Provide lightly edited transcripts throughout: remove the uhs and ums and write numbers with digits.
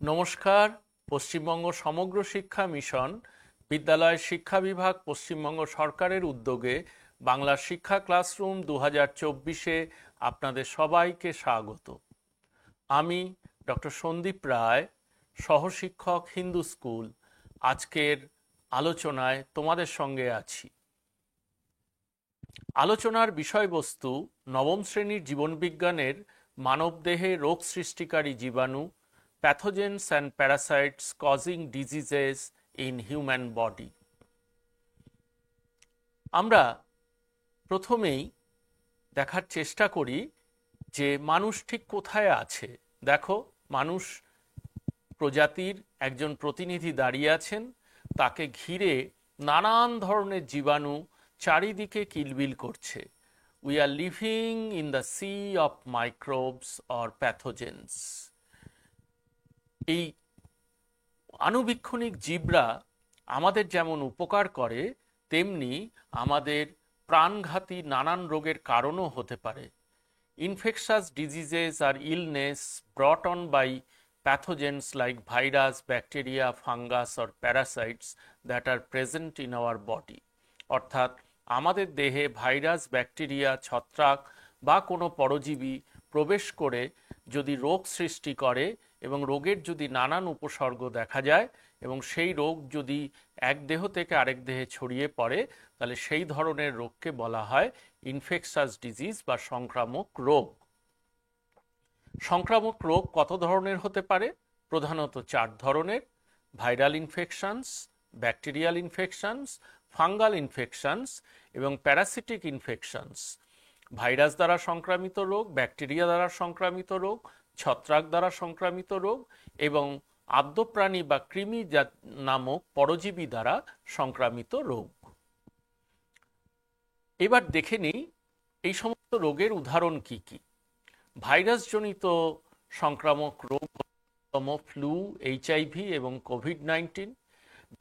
নমস্কার। পশ্চিমবঙ্গ সমগ্র শিক্ষা মিশন বিদ্যালয় শিক্ষা বিভাগ পশ্চিমবঙ্গ সরকারের উদ্যোগে বাংলা শিক্ষা ক্লাসরুম 2024-এ আপনাদের সবাইকে স্বাগত। আমি ডক্টর সন্দীপ রায়, সহশিক্ষক, হিন্দু স্কুল, আজকের আলোচনায় তোমাদের সঙ্গে আছি। আলোচনার বিষয়বস্তু নবম শ্রেণীর জীবনবিজ্ঞানের মানবদেহে রোগ সৃষ্টিকারী জীবাণু, pathogens and parasites causing diseases in human body। আমরা প্রথমেই দেখার চেষ্টা করি যে মানুষ ঠিক কোথায় আছে। দেখো, মানুষ প্রজাতির একজন প্রতিনিধি দাঁড়িয়ে আছেন, তাকে ঘিরে নানান ধরনের জীবাণু চারিদিকে কিলবিল করছে। We are living in the sea of microbes or pathogens। এই আণুবীক্ষণিক জীবরা আমাদের যেমন উপকার করে, তেমনি আমাদের প্রাণঘাতী নানান রোগের কারণও হতে পারে। Infectious diseases are illness brought on by pathogens like virus, bacteria, fungus or parasites that are present in our body। অর্থাৎ আমাদের দেহে ভাইরাস, ব্যাকটেরিয়া, ছত্রাক বা কোনো পরজীবী প্রবেশ করে যদি রোগ সৃষ্টি করে এবং রোগের যদি নানান উপসর্গ দেখা যায় এবং সেই রোগ যদি এক দেহ থেকে আরেক দেহে ছড়িয়ে পড়ে, তাহলে সেই ধরনের রোগকে বলা হয় ইনফেকশাস ডিজিজ বা সংক্রামক রোগ। সংক্রামক রোগ কত ধরনের হতে পারে? প্রধানত 4 ধরনের: viral infections, bacterial infections, fungal infections এবং প্যারাসিটিক ইনফেকশনস। ভাইরাস দ্বারা সংক্রামিত রোগ, ব্যাকটেরিয়া দ্বারা সংক্রামিত রোগ, ছত্রাক দ্বারা সংক্রামিত রোগ এবং আদ্যপ্রাণী বা কৃমি নামক পরজীবী দ্বারা সংক্রামিত রোগ। এবার দেখে নিই এই সমস্ত রোগের উদাহরণ কি কি। ভাইরাসজনিত সংক্রামক রোগ ফ্লু, HIV এবং কোভিড-19।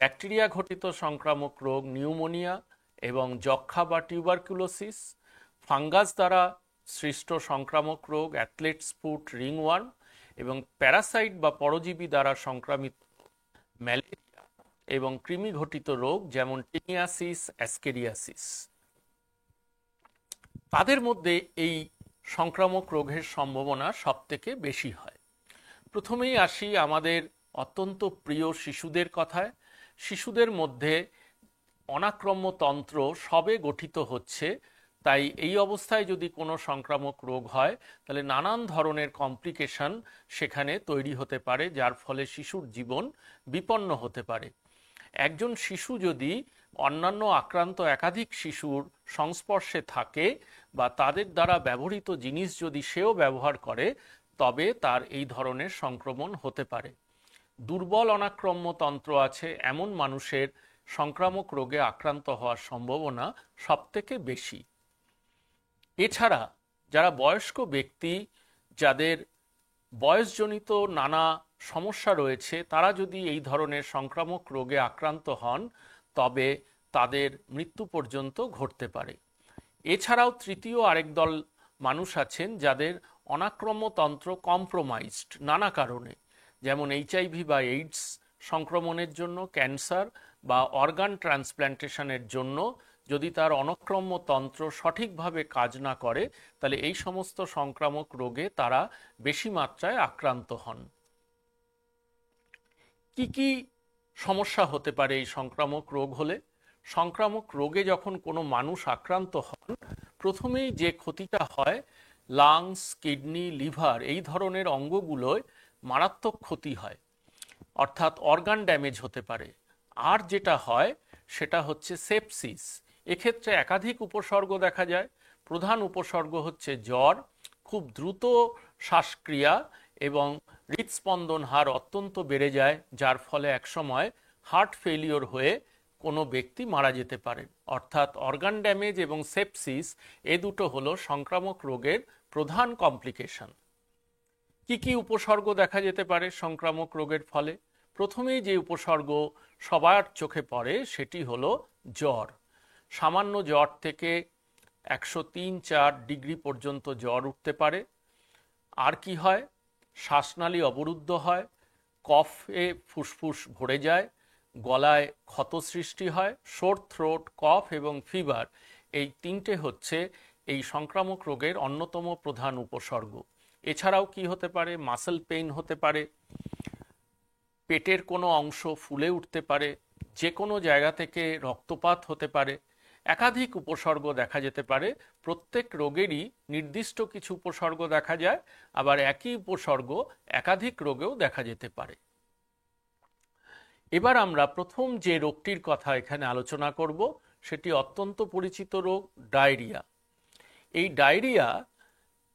ব্যাকটেরিয়া ঘটিত সংক্রামক রোগ নিউমোনিয়া এবং যক্ষ্মা বা টিউবারকুলোসিস। ফাঙ্গাস দ্বারা সৃষ্ট সংক্রামক রোগ অ্যাথলেটস ফুট, রিংওয়ার্ম এবং প্যারাসাইট বা পরজীবী দ্বারা সংক্রামিত ম্যালেরিয়া এবং কৃমি ঘটিত রোগ যেমন টিনিয়াসিস, অ্যাসকেরিয়াসিস। তাদের মধ্যে এই সংক্রামক রোগের সম্ভাবনা সবথেকে বেশি হয়। প্রথমেই আসি আমাদের অত্যন্ত প্রিয় শিশুদের কথায়। শিশুদের মধ্যে অনাক্রম্য তন্ত্র সবে গঠিত হচ্ছে, তাই এই অবস্থায় যদি কোনো সংক্রামক রোগ হয় তাহলে নানান ধরনের কমপ্লিকেশন সেখানে তৈরি হতে পারে, যার ফলে শিশুর জীবন বিপন্ন হতে পারে। একজন শিশু যদি অন্যান্য আক্রান্ত একাধিক শিশুর সংস্পর্শে থাকে বা তাদের দ্বারা ব্যবহৃত জিনিস যদি সেও ব্যবহার করে, তবে তার এই ধরনের সংক্রমণ হতে পারে। দুর্বল অনাক্রম্য তন্ত্র আছে এমন মানুষের সংক্রামক রোগে আক্রান্ত হওয়ার সম্ভাবনা সবথেকে বেশি। এছাড়া যারা বয়স্ক ব্যক্তি, যাদের বয়সজনিত নানা সমস্যা রয়েছে, তারা যদি এই ধরনের সংক্রামক রোগে আক্রান্ত হন তবে তাদের মৃত্যু পর্যন্ত ঘটতে পারে। এছাড়াও তৃতীয় আরেক দল মানুষ আছেন যাদের অনাক্রম্য তন্ত্র কম্প্রোমাইজড নানা কারণে, যেমন HIV বা এইডস সংক্রমণের জন্য, ক্যান্সার বা অর্গান ট্রান্সপ্ল্যান্টেশনের জন্য যদি তার অনাক্রম্য তন্ত্র সঠিকভাবে কাজ না করে, তাহলে এই সমস্ত সংক্রামক রোগে তারা বেশি মাত্রায় আক্রান্ত হন। কি কি সমস্যা হতে পারে এই সংক্রামক রোগ হলে? সংক্রামক রোগে যখন কোনো মানুষ আক্রান্ত হন, প্রথমেই যে ক্ষতিটা হয়, লাংস, কিডনি, লিভার এই ধরনের অঙ্গগুলোয় মারাত্মক ক্ষতি হয়, অর্থাৎ অর্গান ড্যামেজ হতে পারে। আর যেটা হয় সেটা হচ্ছে সেপসিস। এক্ষেত্রে একাধিক উপসর্গ দেখা যায়। প্রধান উপসর্গ হচ্ছে জ্বর, খুব দ্রুত শ্বাসক্রিয়া এবং হৃদস্পন্দন হার অত্যন্ত বেড়ে যায়, যার ফলে একসময় হার্ট ফেলিওর হয়ে কোনো ব্যক্তি মারা যেতে পারেন। অর্থাৎ অর্গান ড্যামেজ এবং সেপসিস এ দুটো হলো সংক্রামক রোগের প্রধান কমপ্লিকেশন। কি কি উপসর্গ দেখা যেতে পারে সংক্রামক রোগের ফলে? প্রথমেই যে উপসর্গ সবার চোখে পড়ে সেটি হলো জ্বর। সামান্য জ্বর থেকে 103-104 ডিগ্রি পর্যন্ত জ্বর উঠতে পারে। আর কি হয়? শ্বাসনালী অবরুদ্ধ হয়, কফে ফুসফুস ভরে যায়, গলায় ক্ষত সৃষ্টি হয়, সোর থ্রোট, কফ এবং ফিভার, এই তিনটে হচ্ছে এই সংক্রামক রোগের অন্যতম প্রধান উপসর্গ। এছাড়াও কি হতে পারে? মাসল পেইন হতে পারে, পেটের কোনো অংশ ফুলে উঠতে পারে, যে কোনো জায়গা থেকে রক্তপাত হতে পারে, একাধিক উপসর্গ দেখা যেতে পারে। প্রত্যেক রোগেরই নির্দিষ্ট কিছু উপসর্গ দেখা যায়, আবার একই উপসর্গ একাধিক রোগেও দেখা যেতে পারে। এবার আমরা প্রথম যে রোগটির কথা এখানে আলোচনা করব সেটি অত্যন্ত পরিচিত রোগ, ডায়রিয়া। এই ডায়রিয়া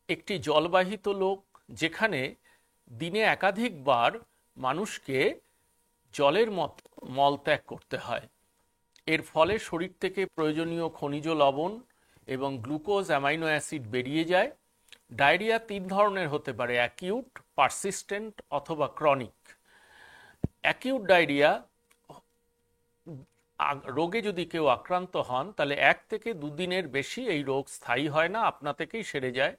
একটি জলবাহিত রোগ, যেখানে দিনে একাধিকবার মানুষকে জলের মতো মলত্যাগ করতে হয়। এর ফলে শরীর থেকে প্রয়োজনীয় খনিজ লবণ এবং গ্লুকোজ, অ্যামাইনো অ্যাসিড বেরিয়ে যায়। ডায়রিয়া তিন ধরনের হতে পারে: অ্যাকিউট, পারসিস্টেন্ট অথবা ক্রনিক। অ্যাকিউট ডায়রিয়া রোগে যদি কেউ আক্রান্ত হন তাহলে 1 থেকে 2 দিনের বেশি এই রোগ স্থায়ী হয় না, আপনা থেকেই সেরে যায়।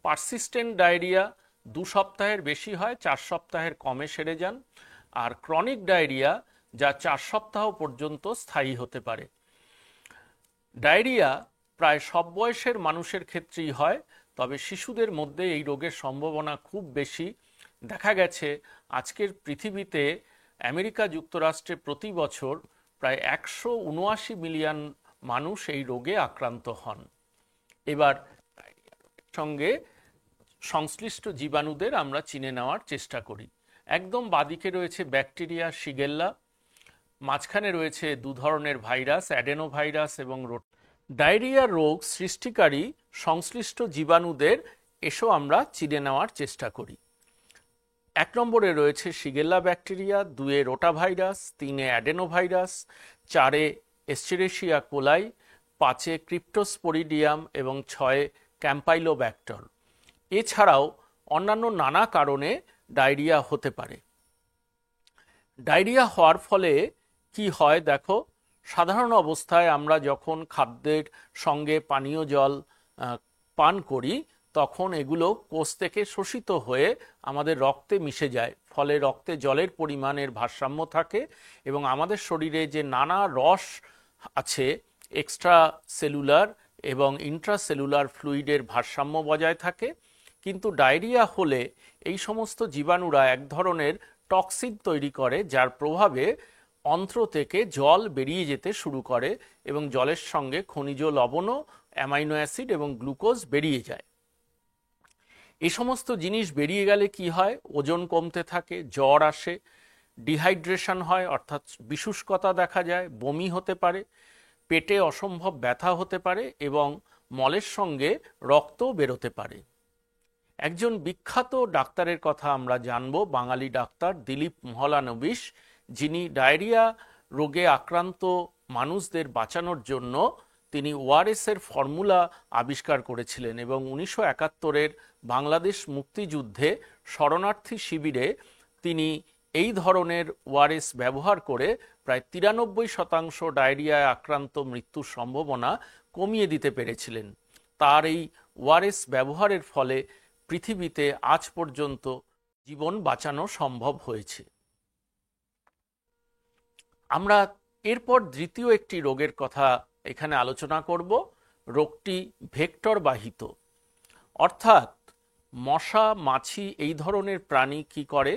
পারসিস্টেন্ট ডায়রিয়া 2 সপ্তাহের বেশি হয়, 4 সপ্তাহের কমে সেরে যান। আর ক্রনিক ডায়রিয়া যা 4 সপ্তাহ পর্যন্ত স্থায়ী হতে পারে। ডায়রিয়া প্রায় সব বয়সের মানুষের ক্ষেত্রেই হয়, তবে শিশুদের মধ্যে এই রোগের সম্ভাবনা খুব বেশি। দেখা গেছে আজকের পৃথিবীতে আমেরিকা যুক্তরাষ্ট্রে প্রতি বছর প্রায় 179 মিলিয়ন মানুষ এই রোগে আক্রান্ত হন। এবার সঙ্গে সংশ্লিষ্ট জীবাণুদের আমরা চিনে নেওয়ার চেষ্টা করি। একদম বাদিকে রয়েছে ব্যাকটেরিয়া, শিগেল্লা, মাঝখানে রয়েছে 2 ধরনের ভাইরাস, অ্যাডেনোভাইরাস এবং ডায়রিয়া রোগ সৃষ্টিকারী সংশ্লিষ্ট জীবাণুদের এসো আমরা চিনে নেওয়ার চেষ্টা করি। 1 নম্বরে রয়েছে শিগেল্লা ব্যাকটেরিয়া, 2-এ রোটাভাইরাস, 3-এ অ্যাডেনোভাইরাস, 4-এ এস্চেরিশিয়া কোলাই, 5-এ ক্রিপ্টোস্পোরিডিয়াম এবং 6-এ ক্যাম্পাইলোব্যাক্টর। এছাড়াও অন্যান্য নানা কারণে ডায়রিয়া হতে পারে। ডায়রিয়া হওয়ার ফলে কি হয় দেখো, সাধারণ অবস্থায় আমরা যখন খাদ্যের সঙ্গে পানীয় জল পান করি তখন এগুলো কোষ থেকে শোষিত হয়ে আমাদের রক্তে মিশে যায়, ফলে রক্তে জলের পরিমাণের ভারসাম্য থাকে এবং আমাদের শরীরে যে নানা রস আছে, এক্সট্রা সেলুলার এবং ইন্ট্রাসেলুলার ফ্লুইডের ভারসাম্য বজায় থাকে। কিন্তু ডায়রিয়া হলে এই সমস্ত জীবাণুরা এক ধরনের টক্সিন তৈরি করে, যার প্রভাবে অন্ত্র থেকে জল বেরিয়ে যেতে শুরু করে এবং জলের সঙ্গে খনিজ লবণও, অ্যামাইনো অ্যাসিড এবং গ্লুকোজ বেরিয়ে যায়। এই সমস্ত জিনিস বেরিয়ে গেলে কি হয়? ওজন কমতে থাকে, জ্বর আসে, ডিহাইড্রেশন হয় অর্থাৎ বিশুষ্কতা দেখা যায়, বমি হতে পারে, পেটে অসম্ভব ব্যথা হতে পারে এবং মলের সঙ্গে রক্তও বেরোতে পারে। একজন বিখ্যাত ডাক্তারের কথা আমরা জানব, বাঙালি ডাক্তার দিলীপ মহলানবিশ, যিনি ডায়রিয়া রোগে আক্রান্ত মানুষদের বাঁচানোর জন্য তিনি ওআরএস এর ফর্মুলা আবিষ্কার করেছিলেন এবং 1971-এর বাংলাদেশ মুক্তিযুদ্ধে শরণার্থী শিবিরে তিনি এই ধরনের ওআরএস ব্যবহার করে প্রায় 93% ডায়রিয়ায় আক্রান্ত মৃত্যুর সম্ভাবনা কমিয়ে দিতে পেরেছিলেন। তার এই ওআরএস ব্যবহারের ফলে পৃথিবীতে আজ পর্যন্ত জীবন বাঁচানো সম্ভব হয়েছে। আমরা এরপর দ্বিতীয় একটি রোগের কথা এখানে আলোচনা করব। রোগটি ভেক্টর বাহিত, অর্থাৎ মশা, মাছি এই ধরনের প্রাণী কি করে,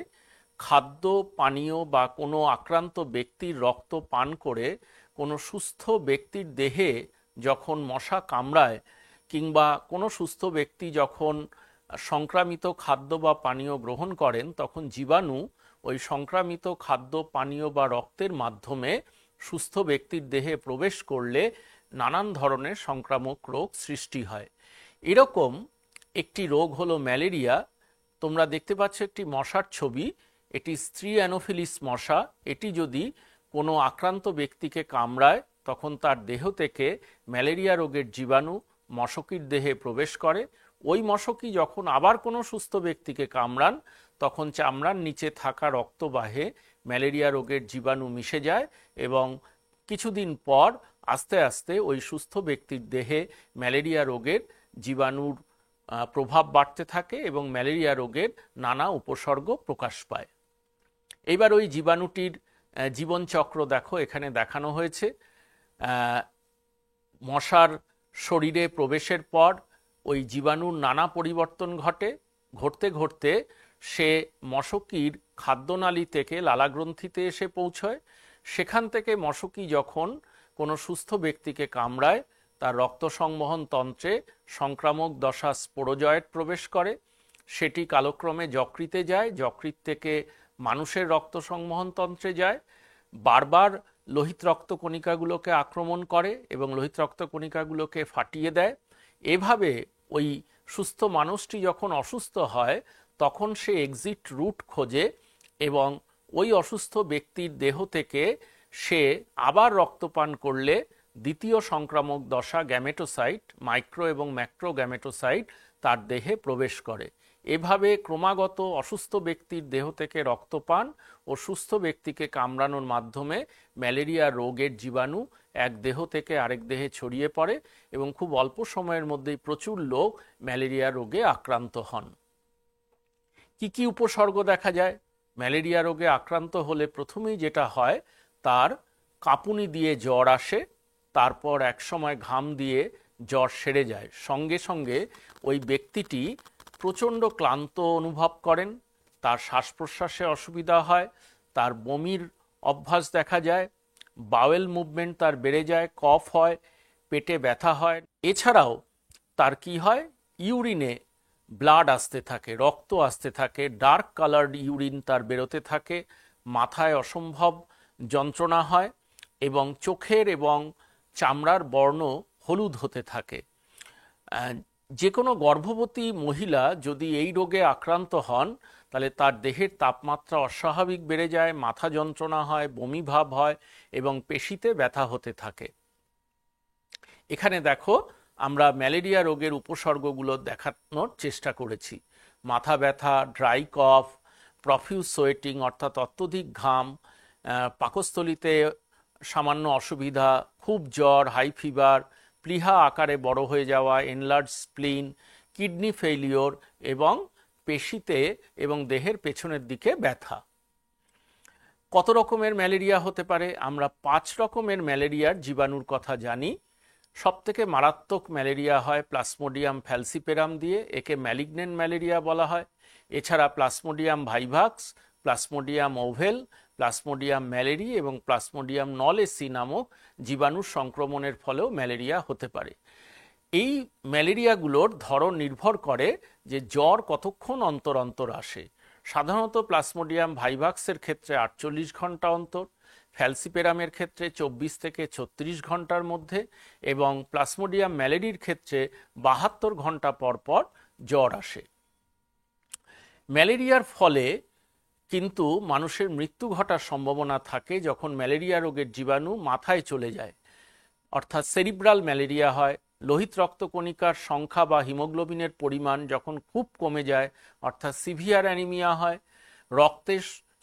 খাদ্য, পানীয় বা কোনো আক্রান্ত ব্যক্তির রক্ত পান করে কোনো সুস্থ ব্যক্তির দেহে যখন মশা কামড়ায় কিংবা কোনো সুস্থ ব্যক্তি যখন সংক্রামিত খাদ্য বা পানীয় গ্রহণ করেন, তখন জীবাণু ওই সংক্রামিত খাদ্য, পানীয় বা রক্তের মাধ্যমে সুস্থ ব্যক্তির দেহে প্রবেশ করলে নানান ধরনের সংক্রামক রোগ সৃষ্টি হয়। এরকম একটি রোগ হলো ম্যালেরিয়া। তোমরা দেখতে পাচ্ছ একটি মশার ছবি, এটি স্ত্রী অ্যানোফিলিস মশা। এটি যদি কোনো আক্রান্ত ব্যক্তিকে কামড়ায় তখন তার দেহ থেকে ম্যালেরিয়া রোগের জীবাণু মশকির দেহে প্রবেশ করে। ওই মশকি যখন আবার কোনো সুস্থ ব্যক্তিকে কামড়ান তখন চামড়ার নিচে থাকা রক্তবাহে ম্যালেরিয়া রোগের জীবাণু মিশে যায় এবং কিছুদিন পর আস্তে আস্তে ওই সুস্থ ব্যক্তির দেহে ম্যালেরিয়া রোগের জীবাণুর প্রভাব বাড়তে থাকে এবং ম্যালেরিয়া রোগের নানা উপসর্গ প্রকাশ পায়। এবার ওই জীবাণুটির জীবনচক্র দেখো, এখানে দেখানো হয়েছে। মশার শরীরে প্রবেশের পর ওই জীবাণুর নানা পরিবর্তন ঘটতে ঘটতে সে মশকির খাদ্যনালী থেকে লালাগ্রন্থিতে এসে পৌঁছয়। সেখান থেকে মশকি যখন কোনো সুস্থ ব্যক্তিকে কামড়ায়, তার রক্ত সংবহন তন্ত্রে সংক্রামক দশা স্পোরোজয়েট প্রবেশ করে, সেটি কালক্রমে যকৃতে যায়, যকৃত থেকে মানুষের রক্ত সংবহন তন্ত্রে যায়, বারবার লোহিত রক্তকণিকাগুলোকে আক্রমণ করে এবং লোহিত রক্তকণিকাগুলোকে ফাটিয়ে দেয়। এভাবে ওই সুস্থ মানুষটি যখন অসুস্থ হয় তখন সে এক্সিট রুট খোঁজে এবং ওই অসুস্থ ব্যক্তির দেহ থেকে সে আবার রক্তপান করলে দ্বিতীয় সংক্রামক দশা গ্যামেটোসাইট, মাইক্রো এবং ম্যাক্রো গ্যামেটোসাইট তার দেহে প্রবেশ করে। এভাবে ক্রমাগত অসুস্থ ব্যক্তির দেহ থেকে রক্তপান ও সুস্থ ব্যক্তিকে কামড়ানোর মাধ্যমে ম্যালেরিয়া রোগের জীবাণু এক দেহ থেকে আরেক দেহে ছড়িয়ে পড়ে এবং খুব অল্প সময়ের মধ্যেই প্রচুর লোক ম্যালেরিয়া রোগে আক্রান্ত হন। কি কি উপসর্গ দেখা যায়? ম্যালেরিয়া রোগে আক্রান্ত হলে প্রথমেই যেটা হয়, তার কাঁপুনি দিয়ে জ্বর আসে, তারপর একসময় ঘাম দিয়ে জ্বর সেরে যায়। সঙ্গে সঙ্গে ওই ব্যক্তিটি প্রচণ্ড ক্লান্ত অনুভব করেন, তার শ্বাস প্রশ্বাসে অসুবিধা হয়, তার বমির অভ্যাস দেখা যায়, বাওয়েল মুভমেন্ট তার বেড়ে যায়, কফ হয়, পেটে ব্যথা হয়। এছাড়াও তার কি হয়, ইউরিনে ব্লাড আসতে থাকে, রক্ত আসতে থাকে, ডার্ক কালার্ড ইউরিন তার বেরোতে থাকে, মাথায় অসম্ভব যন্ত্রণা হয় এবং চোখের এবং চামড়ার বর্ণ হলুদ হতে থাকে। যে কোনো গর্ভবতী মহিলা যদি এই রোগে আক্রান্ত হন তাহলে তার দেহের তাপমাত্রা অস্বাভাবিক বেড়ে যায়, মাথা যন্ত্রণা হয়, বমি ভাব হয় এবং পেশিতে ব্যথা হতে থাকে। এখানে দেখো আমরা ম্যালেরিয়া রোগের উপসর্গগুলো দেখানোর চেষ্টা করেছি। মাথা ব্যথা, ড্রাই কফ, প্রফিউজ সোয়েটিং অর্থাৎ অত্যধিক ঘাম, পাকস্থলিতে সামান্য অসুবিধা, খুব জ্বর, হাই ফিভার, প্লীহা আকারে বড় হয়ে যাওয়া, এনলার্জ স্প্লিন, কিডনি ফেইলিওর এবং পেশিতে এবং দেহের পেছনের দিকে ব্যথা। কত রকমের ম্যালেরিয়া হতে পারে? আমরা 5 রকমের ম্যালেরিয়ার জীবাণুর কথা জানি। সবথেকে মারাত্মক ম্যালেরিয়া হয় প্লাসমোডিয়াম ফ্যালসিপেরাম দিয়ে, একে ম্যালিগন্যান্ট ম্যালেরিয়া বলা হয়। এছাড়া Plasmodium vivax, Plasmodium ovale, Plasmodium malariae এবং প্লাসমোডিয়াম নলেসি নামক জীবাণুর সংক্রমণের ফলেও ম্যালেরিয়া হতে পারে। এই ম্যালেরিয়াগুলোর ধরন নির্ভর করে যে জ্বর কতক্ষণ অন্তর অন্তর আসে। সাধারণত প্লাসমোডিয়াম ভাইভাক্সের ক্ষেত্রে 48 ঘন্টা অন্তর, ফ্যালসিপেরামের ক্ষেত্রে 24 থেকে 36 ঘন্টার মধ্যে এবং প্লাসমোডিয়াম ম্যালেরির ক্ষেত্রে 72 ঘন্টা পর পর জ্বর আসে। ম্যালেরিয়ার ফলে কিন্তু মানুষের মৃত্যু ঘটার সম্ভাবনা থাকে যখন ম্যালেরিয়া রোগের জীবাণু মাথায় চলে যায়, অর্থাৎ সেরিব্রাল ম্যালেরিয়া হয়। লোহিত রক্তকণিকার সংখ্যা বা হিমোগ্লোবিনের পরিমাণ যখন খুব কমে যায়, অর্থাৎ সিভিয়ার অ্যানিমিয়া হয়। রক্তে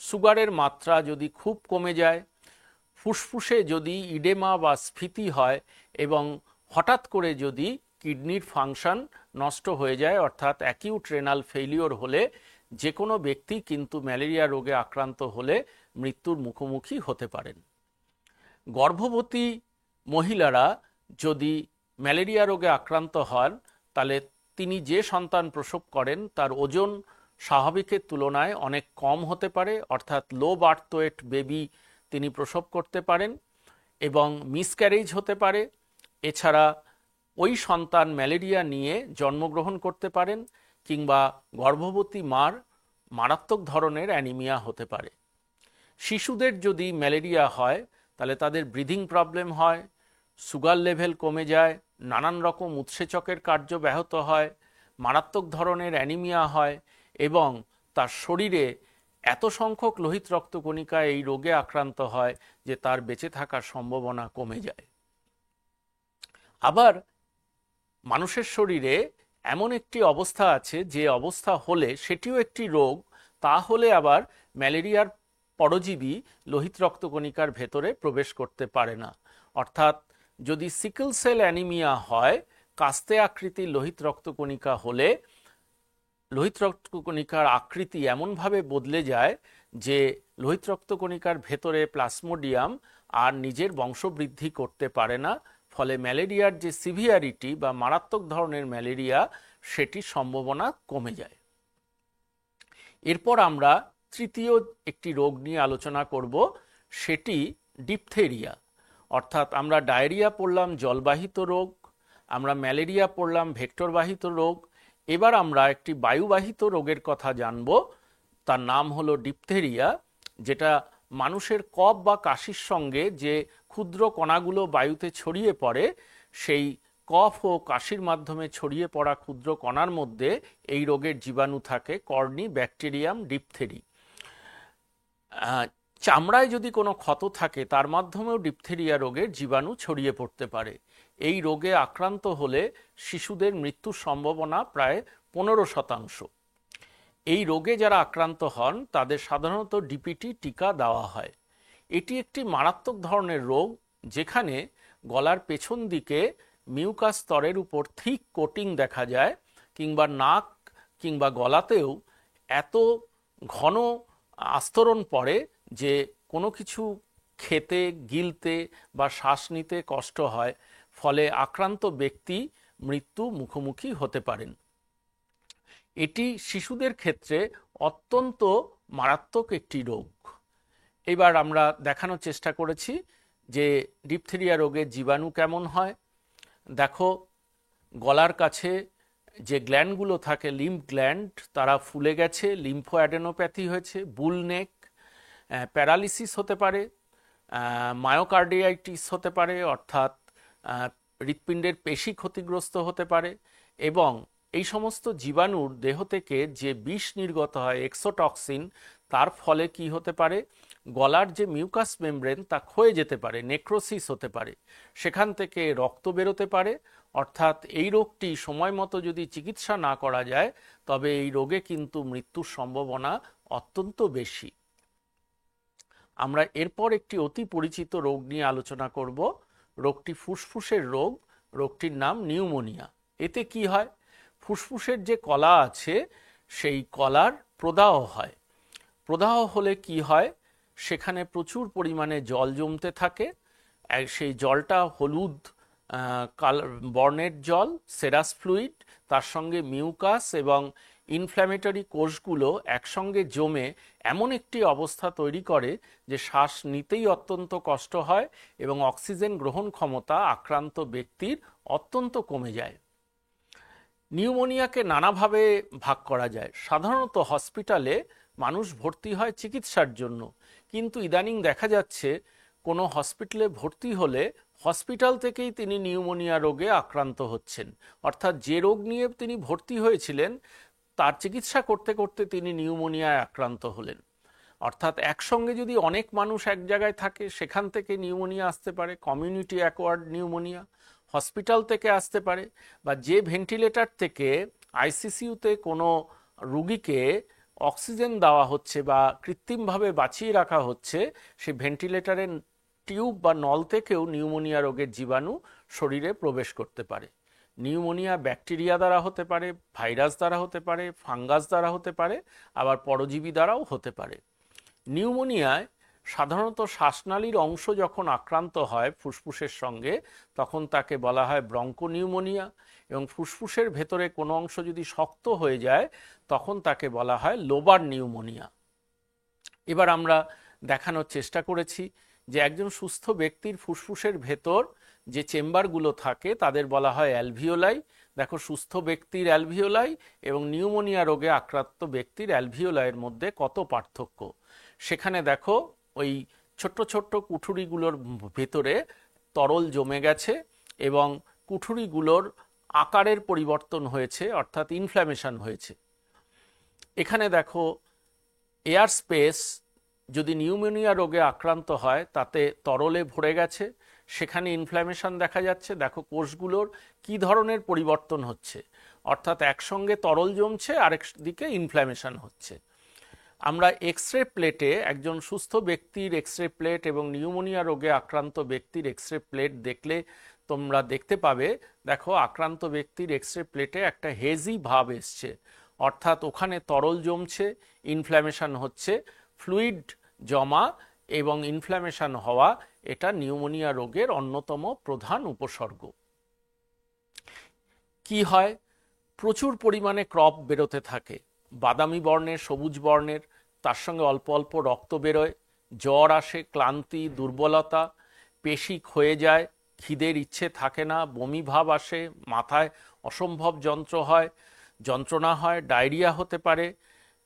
সুগারের মাত্রা যদি খুব কমে যায়, ফুসফুসে যদি ইডেমা বা স্ফীতি হয় এবং হঠাৎ করে যদি কিডনির ফাংশন নষ্ট হয়ে যায়, অর্থাৎ অ্যাকিউট রেনাল ফেইলিওর হলে যে কোনো ব্যক্তি কিন্তু ম্যালেরিয়া রোগে আক্রান্ত হলে মৃত্যুর মুখোমুখি হতে পারেন। গর্ভবতী মহিলারা যদি ম্যালেরিয়া রোগে আক্রান্ত হন তাহলে তিনি যে সন্তান প্রসব করেন তার ওজন স্বাভাবিকের তুলনায় অনেক কম হতে পারে, অর্থাৎ লো বার্থ ওয়েট বেবি তিনি প্রসব করতে পারেন এবং মিসক্যারেজ হতে পারে। এছাড়া ওই সন্তান ম্যালেরিয়া নিয়ে জন্মগ্রহণ করতে পারেন কিংবা গর্ভবতী মার মারাত্মক ধরনের অ্যানিমিয়া হতে পারে। শিশুদের যদি ম্যালেরিয়া হয় তাহলে তাদের ব্রিদিং প্রবলেম হয়, সুগার লেভেল কমে যায়, নানান রকম উৎসেচকের কার্য ব্যাহত হয়, মারাত্মক ধরনের অ্যানিমিয়া হয় এবং তার শরীরে এত সংখ্যক লোহিত রক্তকণিকা এই রোগে আক্রান্ত হয় যে তার বেঁচে থাকার সম্ভাবনা কমে যায়। আবার মানুষের শরীরে এমন একটি অবস্থা আছে যে অবস্থা হলে সেটিও একটি রোগ, তা হলে আবার ম্যালেরিয়ার পরজীবী লোহিত রক্তকণিকার ভেতরে প্রবেশ করতে পারে না। অর্থাৎ যদি সিকল সেল অ্যানিমিয়া হয়, কাস্তে আকৃতির লোহিত রক্তকণিকা হলে লোহিত রক্তকণিকার আকৃতি এমনভাবে বদলে যায় যে লোহিত রক্তকণিকার ভেতরে প্লাজমোডিয়াম আর নিজের বংশবৃদ্ধি করতে পারে না, ফলে ম্যালেরিয়ার যে সিভিয়ারিটি বা মারাত্মক ধরনের ম্যালেরিয়া সেটির সম্ভাবনা কমে যায়। এরপর আমরা তৃতীয় একটি রোগ নিয়ে আলোচনা করব, সেটি ডিপথেরিয়া। অর্থাৎ আমরা ডায়রিয়া পড়লাম জলবাহিত রোগ, আমরা ম্যালেরিয়া পড়লাম ভেক্টরবাহিত রোগ, এবার আমরা একটি বায়ুবাহিত রোগের কথা জানব, তার নাম হলো ডিপথেরিয়া, যেটা মানুষের কফ বা কাশির সঙ্গে যে ক্ষুদ্র কণাগুলো বায়ুতে ছড়িয়ে পড়ে, সেই কফ ও কাশির মাধ্যমে ছড়িয়ে পড়া ক্ষুদ্র কণার মধ্যে এই রোগের জীবাণু থাকে, কর্নি ব্যাকটেরিয়াম ডিপথেরি। চামড়ায় যদি কোনো ক্ষত থাকে তার মাধ্যমেও ডিপথেরিয়া রোগের জীবাণু ছড়িয়ে পড়তে পারে। এই রোগে আক্রান্ত হলে শিশুদের মৃত্যুর সম্ভাবনা প্রায় 15%। এই রোগে যারা আক্রান্ত হন তাদের সাধারণত ডিপিটি টিকা দেওয়া হয়। এটি একটি মারাত্মক ধরনের রোগ, যেখানে গলার পেছন দিকে মিউকাস স্তরের উপর থিক কোটিং দেখা যায়, কিংবা নাক কিংবা গলাতেও এত ঘন আস্তরণ পড়ে যে কোনো কিছু খেতে, গিলতে বা শ্বাস নিতে কষ্ট হয়, ফলে আক্রান্ত ব্যক্তি মৃত্যু মুখোমুখি হতে পারেন। এটি শিশুদের ক্ষেত্রে অত্যন্ত মারাত্মক একটি রোগ। এবার আমরা দেখানোর চেষ্টা করেছি যে ডিপথেরিয়া রোগের জীবাণু কেমন হয়। দেখো, গলার কাছে যে গ্ল্যান্ডগুলো থাকে, লিম্ফ গ্ল্যান্ড, তারা ফুলে গেছে, লিম্ফো অ্যাডেনোপ্যাথি হয়েছে, বুল নেক, প্যারালিসিস হতে পারে, মায়োকার্ডিয়াইটিস হতে পারে, অর্থাৎ হৃৎপিণ্ডের পেশি ক্ষতিগ্রস্ত হতে পারে, এবং এই সমস্ত জীবাণুর দেহ থেকে যে বিষ নির্গত হয় এক্সোটক্সিন, তার ফলে কি হতে পারে, গলার যে মিউকাস মেমব্রেন তা ক্ষয়ে যেতে পারে, নেক্রোসিস হতে পারে, সেখান থেকে রক্ত বেরোতে পারে। অর্থাৎ এই রোগটি সময় মতো যদি চিকিৎসা না করা যায় তবে এই রোগে কিন্তু মৃত্যুর সম্ভাবনা অত্যন্ত বেশি। আমরা এরপর একটি অতি পরিচিত রোগ নিয়ে আলোচনা করব। রোগটি ফুসফুসের রোগ, রোগটির নাম নিউমোনিয়া। এতে কি হয়, ফুসফুসের যে কলা আছে সেই কলার প্রদাহ হয়। প্রদাহ হলে কি হয়, সেখানে প্রচুর পরিমাণে জল জমতে থাকে, সেই জলটা হলুদ বর্ণের জল, সেরাস ফ্লুইড, তার সঙ্গে মিউকাস এবং ইনফ্ল্যামেটরি কোষগুলো একসঙ্গে জমে এমন একটি অবস্থা তৈরি করে যে শ্বাস নিতেই অত্যন্ত কষ্ট হয় এবং অক্সিজেন গ্রহণ ক্ষমতা আক্রান্ত ব্যক্তির অত্যন্ত কমে যায়। নিউমোনিয়াকে নানাভাবে ভাগ করা যায়। সাধারণত হসপিটালে মানুষ ভর্তি হয় চিকিৎসার জন্য, কিন্তু ইদানিং দেখা যাচ্ছে কোনো হসপিটালে ভর্তি হলে হসপিটাল থেকেই তিনি নিউমোনিয়া রোগে আক্রান্ত হচ্ছেন। অর্থাৎ যে রোগ নিয়ে তিনি ভর্তি হয়েছিলেন তার চিকিৎসা করতে করতে তিনি নিউমোনিয়ায় আক্রান্ত হলেন। অর্থাৎ একসঙ্গে যদি অনেক মানুষ এক জায়গায় থাকে সেখান থেকে নিউমোনিয়া আসতে পারে, কমিউনিটি অ্যাকোয়ার্ড নিউমোনিয়া। হসপিটাল থেকে আসতে পারে, বা যে ভেন্টিলেটর থেকে আইসিসিউতে কোনো রুগীকে অক্সিজেন দেওয়া হচ্ছে বা কৃত্রিমভাবে বাঁচিয়ে রাখা হচ্ছে, সেই ভেন্টিলেটরের টিউব বা নল থেকেও নিউমোনিয়া রোগের জীবাণু শরীরে প্রবেশ করতে পারে। নিউমোনিয়া ব্যাকটেরিয়া দ্বারা হতে পারে, ভাইরাস দ্বারা হতে পারে, ফাঙ্গাস দ্বারা হতে পারে, আবার পরজীবী দ্বারাও হতে পারে। নিউমোনিয়ায় সাধারণত শ্বাসনালীর অংশ যখন আক্রান্ত হয় ফুসফুসের সঙ্গে, তখন তাকে বলা হয় ব্রঙ্কোনিউমোনিয়া, এবং ফুসফুসের ভেতরে কোনো অংশ যদি শক্ত হয়ে যায় তখন তাকে বলা হয় লোবার নিউমোনিয়া। এবার আমরা দেখানোর চেষ্টা করেছি যে একজন সুস্থ ব্যক্তির ফুসফুসের ভেতর যে চেম্বারগুলো থাকে তাদের বলা হয় অ্যালভিওলাই। দেখো, সুস্থ ব্যক্তির অ্যালভিওলাই এবং নিউমোনিয়া রোগে আক্রান্ত ব্যক্তির অ্যালভিওলাইয়ের মধ্যে কত পার্থক্য। সেখানে দেখো, ওই ছোট্ট ছোট্ট কুঠুরিগুলোর ভেতরে তরল জমে গেছে এবং কুঠুরিগুলোর আকারের পরিবর্তন হয়েছে, অর্থাৎ ইনফ্ল্যামেশন হয়েছে। এখানে দেখো, এয়ার স্পেস যদি নিউমোনিয়া রোগে আক্রান্ত হয় তাতে তরলে ভরে গেছে, সেখানে ইনফ্ল্যামেশন দেখা যাচ্ছে। দেখো কোষগুলোর কি ধরনের পরিবর্তন হচ্ছে, অর্থাৎ একসঙ্গে তরল জমছে, আরেক দিকে ইনফ্ল্যামেশন হচ্ছে। আমরা এক্স রে প্লেটে একজন সুস্থ ব্যক্তির এক্স রে প্লেট এবং নিউমোনিয়া রোগে আক্রান্ত ব্যক্তির এক্স রে প্লেট দেখলে তোমরা দেখতে পাবে, দেখো আক্রান্ত ব্যক্তির এক্স রে প্লেটে একটা হেজি ভাব এসছে, অর্থাৎ ওখানে তরল জমছে, ইনফ্ল্যামেশন হচ্ছে, ফ্লুইড জমা এবং ইনফ্ল্যামেশন হওয়া, এটা নিউমোনিয়া রোগের অন্যতম প্রধান উপসর্গ। কি হয়? প্রচুর পরিমাণে ক্রপ বেরোতে থাকে, বাদামি বর্ণের, সবুজ বর্ণের, তার সঙ্গে অল্প অল্প রক্ত বেরোয়, জ্বর আসে, ক্লান্তি, দুর্বলতা, পেশি ক্ষয়ে যায়, খিদের ইচ্ছে থাকে না, বমি ভাব আসে, মাথায় অসম্ভব যন্ত্রণা হয়, ডায়রিয়া হতে পারে,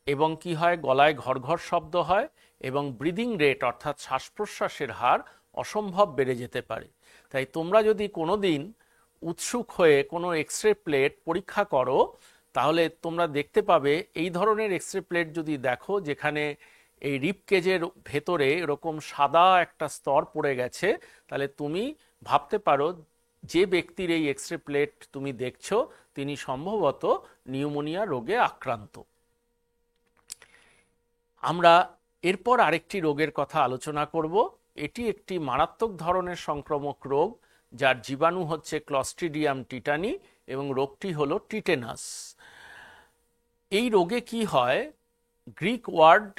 এবং কি হয়, গলায় ঘড়ঘড় শব্দ হয়, এবং ব্রিদিং রেট অর্থাৎ শ্বাস প্রশ্বাসের হার অসম্ভব বেড়ে যেতে পারে। তাই তোমরা যদি কোনো দিন উৎসুক হয়ে কোনো এক্স রে প্লেট পরীক্ষা করো, তাহলে তোমরা দেখতে পাবে এই ধরনের এক্স রে প্লেট যদি দেখো যেখানে এই রিব কেজের ভেতরে এরকম সাদা একটা স্তর পড়ে গেছে, তাহলে তুমি ভাবতে পারো যে ব্যক্তির এই এক্স রে প্লেট তুমি দেখছো তিনি সম্ভবত নিউমোনিয়া রোগে আক্রান্ত। আমরা এরপর আরেকটি রোগের কথা আলোচনা করব। এটি একটি মারাত্মক ধরনের সংক্রামক রোগ, যার জীবাণু হচ্ছে ক্লস্ট্রিডিয়াম টিটানি এবং রোগটি হলো টিটেনাস। এই রোগে কি হয়? গ্রিক ওয়ার্ড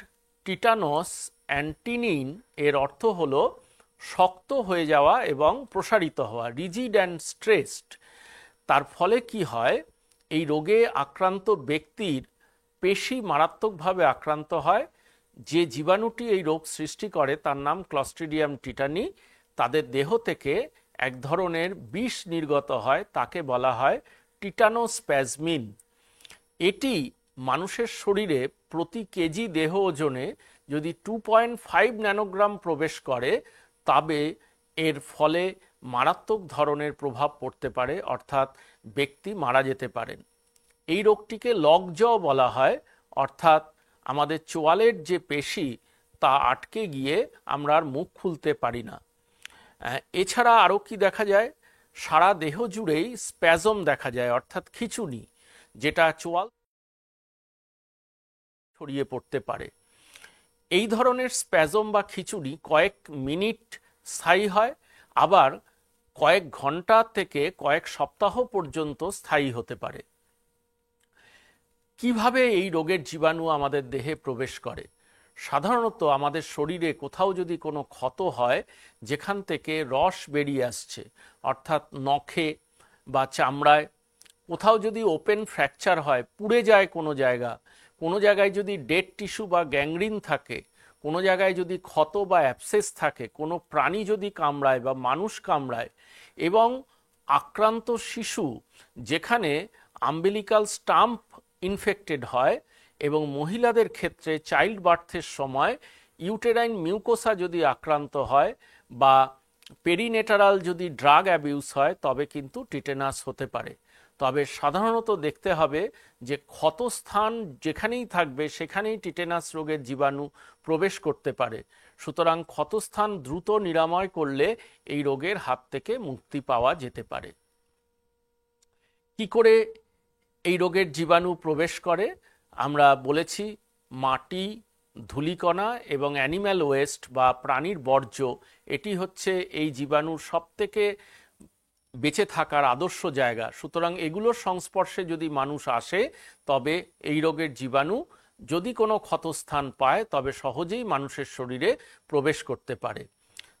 টিটানস অ্যান্টিনিন এর অর্থ হলো শক্ত হয়ে যাওয়া এবং প্রসারিত হওয়া, রিজিড অ্যান্ড স্ট্রেসড। তার ফলে কি হয়? এই রোগে আক্রান্ত ব্যক্তির পেশি মারাত্মকভাবে আক্রান্ত হয়। যে জীবাণুটি এই রোগ সৃষ্টি করে তার নাম ক্লস্ট্রিডিয়াম টিটানি। তাদের দেহ থেকে এক ধরনের বিষ নির্গত হয়, তাকে বলা হয় টিটানোস্প্যাজমিন। এটি মানুষের শরীরে প্রতি কেজি দেহ ওজনে যদি 2.5 ন্যানোগ্রাম প্রবেশ করে, তবে এর ফলে মারাত্মক ধরনের প্রভাব পড়তে পারে, অর্থাৎ ব্যক্তি মারা যেতে পারেন। এই রোগটিকে লকজ বলা হয়, অর্থাৎ আমাদের চোয়ালের যে পেশি তা আটকে গিয়ে আমরা আর মুখ খুলতে পারি না। এছাড়া আরও কি দেখা যায়? সারা দেহ জুড়েই স্প্যাজম দেখা যায়, অর্থাৎ খিঁচুনি, যেটা চোয়াল ছড়িয়ে পড়তে পারে। এই ধরনের স্প্যাজম বা খিঁচুনি কয়েক মিনিট স্থায়ী হয়, আবার কয়েক ঘন্টা থেকে কয়েক সপ্তাহ পর্যন্ত স্থায়ী হতে পারে। কিভাবে এই রোগের জীবাণু আমাদের দেহে প্রবেশ করে? সাধারণত আমাদের শরীরে কোথাও যদি কোনো ক্ষত হয় যেখান থেকে রস বেরিয়ে আসছে, অর্থাৎ নখে বা চামড়ায়, কোথাও যদি ওপেন ফ্র্যাকচার হয়, পুড়ে যায় কোনো জায়গায় যদি ডেড টিস্যু বা গ্যাংগ্রিন থাকে, কোনো জায়গায় যদি ক্ষত বা অ্যাবসেস থাকে, কোনো প্রাণী যদি কামড়ায় বা মানুষ কামড়ায়, এবং আক্রান্ত শিশু যেখানে আম্বিলিকাল স্টাম্প ইনফেক্টেড হয়, এবং মহিলাদের ক্ষেত্রে চাইল্ড বার্থের সময় ইউটেরাইন মিউকোসা যদি আক্রান্ত হয়, বা পেরিনেটারাল যদি ড্রাগ অ্যাবিউজ হয়, তবে কিন্তু টিটেনাস হতে পারে। তবে সাধারণত দেখতে হবে যে ক্ষতস্থান যেখানেই থাকবে সেখানেই টিটেনাস রোগের জীবাণু প্রবেশ করতে পারে। সুতরাং ক্ষতস্থান দ্রুত নিরাময় করলে এই রোগের হাত থেকে মুক্তি পাওয়া যেতে পারে। কি করে এই রোগের জীবাণু প্রবেশ করে? আমরা বলেছি মাটি, ধূলিকণা এবং অ্যানিম্যাল ওয়েস্ট বা প্রাণীর বর্জ্য, এটি হচ্ছে এই জীবাণুর সবথেকে বেঁচে থাকার আদর্শ জায়গা। সুতরাং এগুলোর সংস্পর্শে যদি মানুষ আসে, তবে এই রোগের জীবাণু যদি কোনো ক্ষতস্থান পায় তবে সহজেই মানুষের শরীরে প্রবেশ করতে পারে।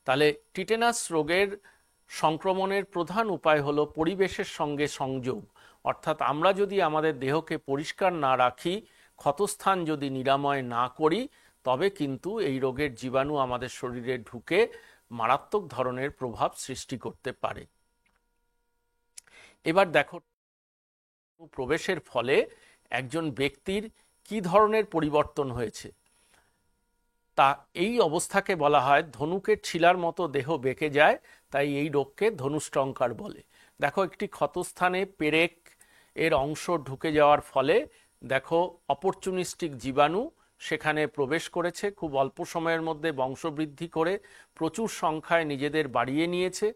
তাহলে টিটেনাস রোগের সংক্রমণের প্রধান উপায় হলো পরিবেশের সঙ্গে সংযোগ, অর্থাৎ আমরা যদি আমাদের দেহকে পরিষ্কার না রাখি, ক্ষতস্থান যদি নিরাময় না করি, তবে কিন্তু এই রোগের জীবাণু আমাদের শরীরে ঢুকে মারাত্মক ধরনের প্রভাব সৃষ্টি করতে পারে। এবার দেখো, প্রবেশের ফলে একজন ব্যক্তির কি ধরনের পরিবর্তন হয়েছে। তা এই অবস্থাকে বলা হয় ধনুকের ছিলার মতো দেহ বেঁকে যায়, তাই এই রোগকে ধনুষ্টঙ্কার বলে। দেখো, একটি ক্ষতস্থানে পেরেক এর অংশ ঢুকে যাওয়ার ফলে দেখো অপরচুনিস্টিক জীবাণু সেখানে প্রবেশ করেছে, খুব অল্প সময়ের মধ্যে বংশবৃদ্ধি করে প্রচুর সংখ্যায় নিজেদের বাড়িয়ে নিয়েছে,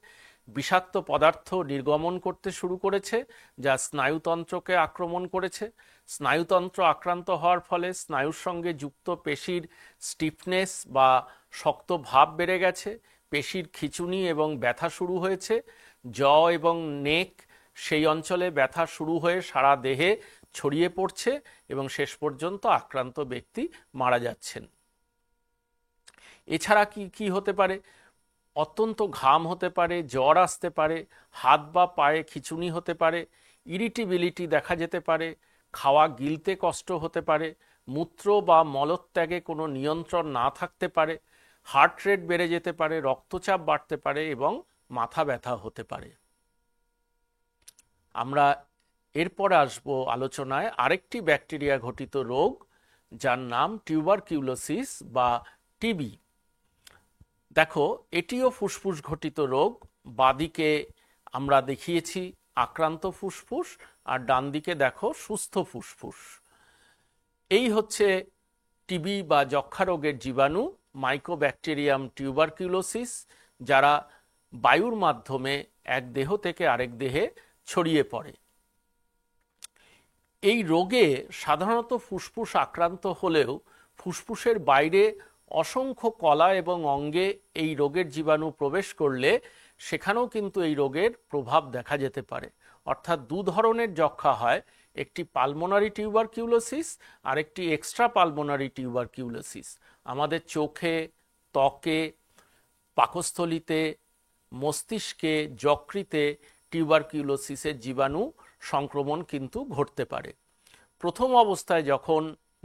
বিষাক্ত পদার্থ নির্গমন করতে শুরু করেছে, যা স্নায়ুতন্ত্রকে আক্রমণ করেছে। স্নায়ুতন্ত্র আক্রান্ত হওয়ার ফলে স্নায়ুর সঙ্গে যুক্ত পেশির স্টিফনেস বা শক্ত ভাব বেড়ে গেছে, পেশির খিঁচুনি এবং ব্যথা শুরু হয়েছে, জ এবং নেক সেই অঞ্চলে ব্যথা শুরু হয়ে সারা দেহে ছড়িয়ে পড়ছে এবং শেষ পর্যন্ত আক্রান্ত ব্যক্তি মারা যাচ্ছেন। এছাড়া কি কি হতে পারে? অত্যন্ত ঘাম হতে পারে, জ্বর আসতে পারে, হাত বা পায়ে খিঁচুনি হতে পারে, ইরিটেবিলিটি দেখা যেতে পারে, খাওয়া গিলতে কষ্ট হতে পারে, মূত্র বা মলত্যাগে কোনো নিয়ন্ত্রণ না থাকতে পারে, হার্ট রেট বেড়ে যেতে পারে, রক্তচাপ বাড়তে পারে এবং মাথা ব্যথা হতে পারে। আমরা এরপর আসব আলোচনায় আরেকটি ব্যাকটেরিয়া ঘটিত রোগ, যার নাম টিউবারকিউলোসিস বা টিবি। দেখো, এটিও ফুসফুস ঘটিত রোগ। বাদিকে আমরা দেখিয়েছি আক্রান্ত ফুসফুস, আর ডান দিকে দেখো সুস্থ ফুসফুস। এই হচ্ছে টিবি বা যক্ষ্মা রোগের জীবাণু, মাইকোব্যাকটেরিয়াম টিউবারকিউলোসিস, যারা বায়ুর মাধ্যমে এক দেহ থেকে আরেক দেহে ছড়িয়ে পড়ে। এই রোগে সাধারণত ফুসফুস আক্রান্ত হলেও ফুসফুসের বাইরে অসংখ্য কলা এবং অঙ্গে এই রোগের জীবাণু প্রবেশ করলে সেখানেও কিন্তু এই রোগের প্রভাব দেখা যেতে পারে। অর্থাৎ দু ধরনের যক্ষ্মা হয়, একটি পালমোনারি টিউবারকিউলোসিস আর একটি এক্সট্রা পালমোনারি টিউবারকিউলোসিস। আমাদের চোখে, ত্বকে, পাকস্থলীতে, মস্তিষ্কে, যকৃতে টিউবারকিউলোসিসের জীবাণু সংক্রমণ কিন্তু ঘটতে পারে। প্রথম অবস্থায় যখন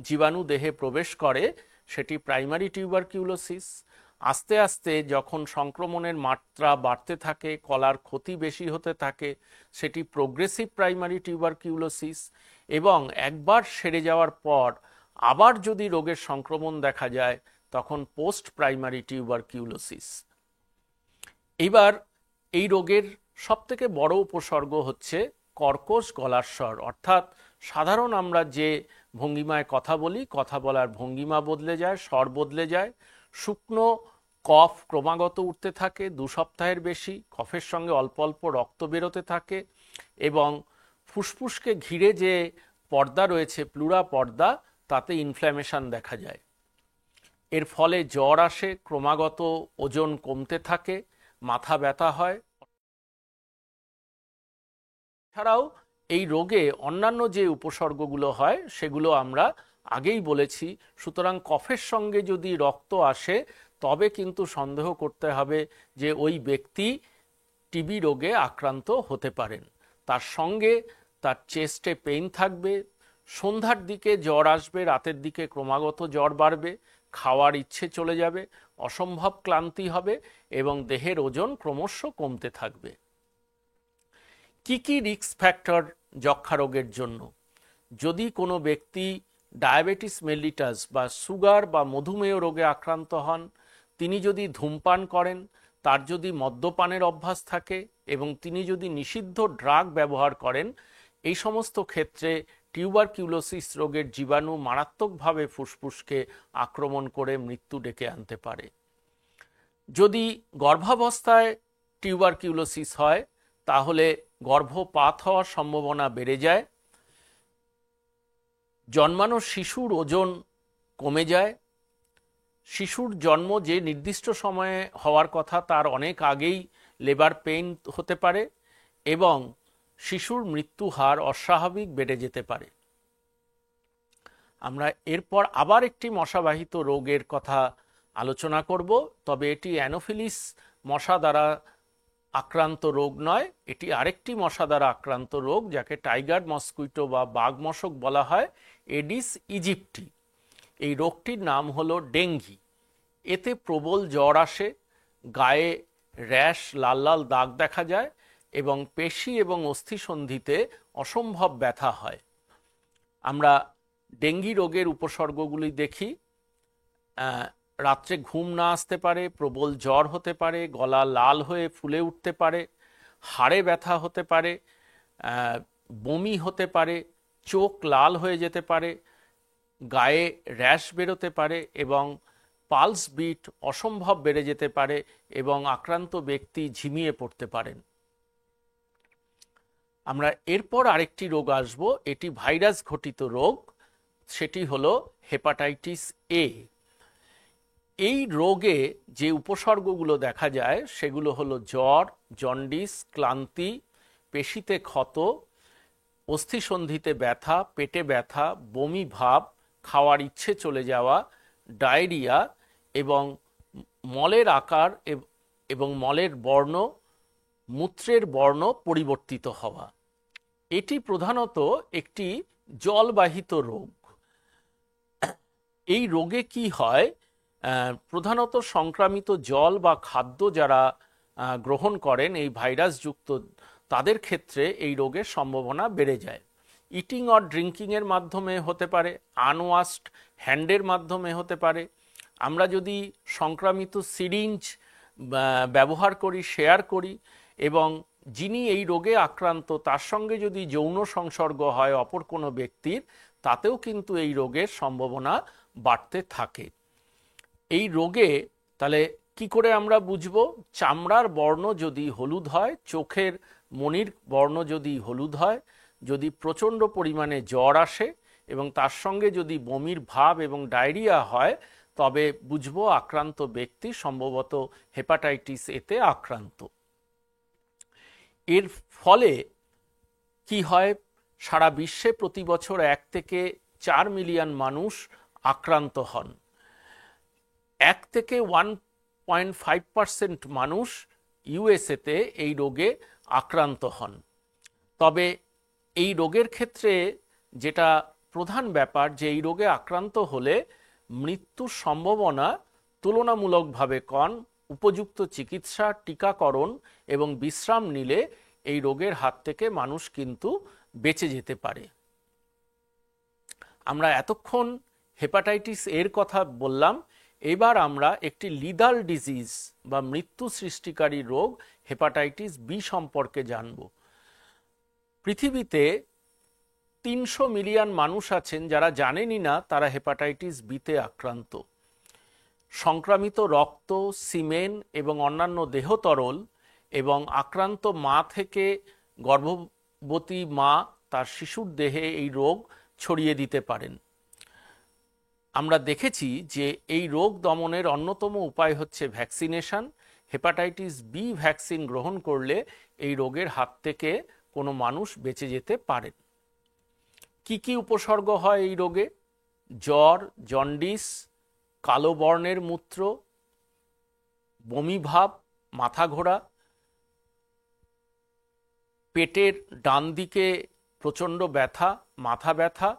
জীবাণু দেহে প্রবেশ করে সেটি প্রাইমারি টিউবারকিউলোসিস। আস্তে আস্তে যখন সংক্রমণের মাত্রা বাড়তে থাকে, কলার ক্ষতি বেশি হতে থাকে, সেটি প্রোগ্রেসিভ প্রাইমারি টিউবারকিউলোসিস। এবং একবার সেরে যাওয়ার পর আবার যদি রোগের সংক্রমণ দেখা যায় তখন পোস্ট প্রাইমারি টিউবারকিউলোসিস। এইবার এই রোগের সবথেকে বড় উপসর্গ হচ্ছে কর্কশ গলার স্বর, অর্থাৎ সাধারণ আমরা যে ভঙ্গিমায় কথা বলি, কথা বলার ভঙ্গিমা বদলে যায়, স্বর বদলে যায়। শুকনো কফ ক্রমাগত উঠতে থাকে, 2 সপ্তাহের বেশি, কফের সঙ্গে অল্প অল্প রক্ত বেরোতে থাকে এবং ফুসফুসকে ঘিরে যে পর্দা রয়েছে, প্লুরা পর্দা, তাতে ইনফ্ল্যামেশন দেখা যায়। এর ফলে জ্বর আসে, ক্রমাগত ওজন কমতে থাকে, মাথা ব্যথা হয়। এছাড়াও এই রোগে অন্যান্য যে উপসর্গগুলো হয় সেগুলো আমরা আগেই বলেছি। সুতরাং কফের সঙ্গে যদি রক্ত আসে তবে কিন্তু সন্দেহ করতে হবে যে ওই ব্যক্তি টিবি রোগে আক্রান্ত হতে পারেন। তার সঙ্গে তার চেস্টে পেইন থাকবে, সন্ধ্যার দিকে জ্বর আসবে, রাতের দিকে ক্রমাগত জ্বর বাড়বে, খাওয়ার ইচ্ছে চলে যাবে, অসম্ভব ক্লান্তি হবে এবং দেহের ওজন ক্রমশ কমতে থাকবে। কি কি রিস্ক ফ্যাক্টর যক্ষ্মা রোগের জন্য? যদি কোনো ব্যক্তি ডায়াবেটিস মেলিটাস বা সুগার বা মধুমেহ রোগে আক্রান্ত হন, তিনি যদি ধূমপান করেন, তার যদি মদ্যপানের অভ্যাস থাকে এবং তিনি যদি নিষিদ্ধ ড্রাগ ব্যবহার করেন, এই সমস্ত ক্ষেত্রে টিউবারকিউলোসিস রোগের জীবাণু মারাত্মকভাবে ফুসফুসকে আক্রমণ করে মৃত্যু ডেকে আনতে পারে। যদি গর্ভাবস্থায় টিউবারকিউলোসিস হয় তাহলে গর্ভপাত হওয়ার সম্ভাবনা বেড়ে যায়, জন্মানো শিশুর ওজন কমে যায়, শিশুর জন্ম যে নির্দিষ্ট সময়ে হওয়ার কথা তার অনেক আগেই লেবার পেইন হতে পারে এবং শিশুর মৃত্যু হার অস্বাভাবিক বেড়ে যেতে পারে। আমরা এরপর আবার একটি মশাবাহিত রোগের কথা আলোচনা করব, তবে এটি অ্যানোফিলিস মশা দ্বারা আক্রান্ত রোগ নয়, এটি আরেকটি মশা দ্বারা আক্রান্ত রোগ যাকে টাইগার মসকুইটো বা বাঘ মশক বলা হয়, এডিস ইজিপ্টি। এই রোগটির নাম হলো ডেঙ্গি। এতে প্রবল জ্বর আসে, গায়ে র্যাশ, লাল লাল দাগ দেখা যায় এবং পেশি এবং অস্থিসন্ধিতে অসম্ভব ব্যথা হয়। আমরা ডেঙ্গি রোগের উপসর্গগুলি দেখি। রাত্রে ঘুম না আসতে পারে, প্রবল জ্বর হতে পারে, গলা লাল হয়ে ফুলে উঠতে পারে, হাড়ে ব্যথা হতে পারে, বমি হতে পারে, চোখ লাল হয়ে যেতে পারে, গায়ে র্যাশ বেরোতে পারে এবং পালস বিট অসম্ভব বেড়ে যেতে পারে এবং আক্রান্ত ব্যক্তি ঝিমিয়ে পড়তে পারেন। আমরা এরপর আরেকটি রোগ আসব, এটি ভাইরাস ঘটিত রোগ, সেটি হলো হেপাটাইটিস এ। এই রোগে যে উপসর্গগুলো দেখা যায় সেগুলো হলো জ্বর, জন্ডিস, ক্লান্তি, পেশিতে ক্ষত, অস্থিসন্ধিতে ব্যথা, পেটে ব্যথা, বমি ভাব, খাওয়ার ইচ্ছে চলে যাওয়া, ডায়রিয়া এবং মলের আকার এবং মলের বর্ণ, মূত্রের বর্ণ পরিবর্তিত হওয়া। এটি প্রধানত একটি জলবাহিত রোগ। এই রোগে কি হয়, প্রধানত সংক্রামিত জল বা খাদ্য যারা গ্রহণ করেন এই ভাইরাসযুক্ত, তাদের ক্ষেত্রে এই রোগের সম্ভাবনা বেড়ে যায়। ইটিং অর ড্রিঙ্কিংয়ের মাধ্যমে হতে পারে, আনওয়াশড হ্যান্ডের মাধ্যমে হতে পারে। আমরা যদি সংক্রামিত সিরিঞ্জ ব্যবহার করি, শেয়ার করি, এবং যিনি এই রোগে আক্রান্ত তার সঙ্গে যদি যৌন সংসর্গ হয় অপর কোনো ব্যক্তির, তাতেও কিন্তু এই রোগের সম্ভাবনা বাড়তে থাকে। এই রোগে তাহলে কি করে আমরা বুঝবো? চামড়ার বর্ণ যদি হলুদ হয়, চোখের মণির বর্ণ যদি হলুদ হয়, যদি প্রচণ্ড পরিমাণে জ্বর আসে এবং তার সঙ্গে যদি বমির ভাব এবং ডায়রিয়া হয়, তবে বুঝবো আক্রান্ত ব্যক্তি সম্ভবত হেপাটাইটিস এতে আক্রান্ত। এর ফলে কি হয়, সারা বিশ্বে প্রতি বছর 1 থেকে 4 মিলিয়ন মানুষ আক্রান্ত হন। 1 থেকে 1.5% মানুষ ইউএসএতে এই রোগে আক্রান্ত হন। তবে এই রোগের ক্ষেত্রে যেটা প্রধান ব্যাপার, যে এই রোগে আক্রান্ত হলে মৃত্যুর সম্ভাবনা তুলনামূলকভাবে কম। উপযুক্ত চিকিৎসা, টিকাকরণ এবং বিশ্রাম নিলে এই রোগের হাত থেকে মানুষ কিন্তু বেঁচে যেতে পারে। আমরা এতক্ষণ হেপাটাইটিস এর কথা বললাম, এবার আমরা একটি লিদাল ডিজিজ বা মৃত্যু সৃষ্টিকারী রোগ হেপাটাইটিস বি সম্পর্কে জানব। পৃথিবীতে 300 মিলিয়ন মানুষ আছেন যারা জানেনই না তারা হেপাটাইটিস বিতে আক্রান্ত। সংক্রামিত রক্ত, সিমেন এবং অন্যান্য দেহতরল এবং আক্রান্ত মা থেকে গর্ভবতী মা তার শিশুর দেহে এই রোগ ছড়িয়ে দিতে পারেন। আমরা দেখেছি যে এই রোগ দমনের অন্যতম উপায় হচ্ছে ভ্যাকসিনেশন। হেপাটাইটিস বি ভ্যাকসিন গ্রহণ করলে এই রোগের হাত থেকে কোনো মানুষ বেঁচে যেতে পারেন। কি কি উপসর্গ হয় এই রোগে? জ্বর, জন্ডিস, কালো বর্ণের মূত্র, বমি ভাব, মাথা ঘোরা, পেটের ডান দিকে প্রচণ্ড ব্যথা, মাথা ব্যথা,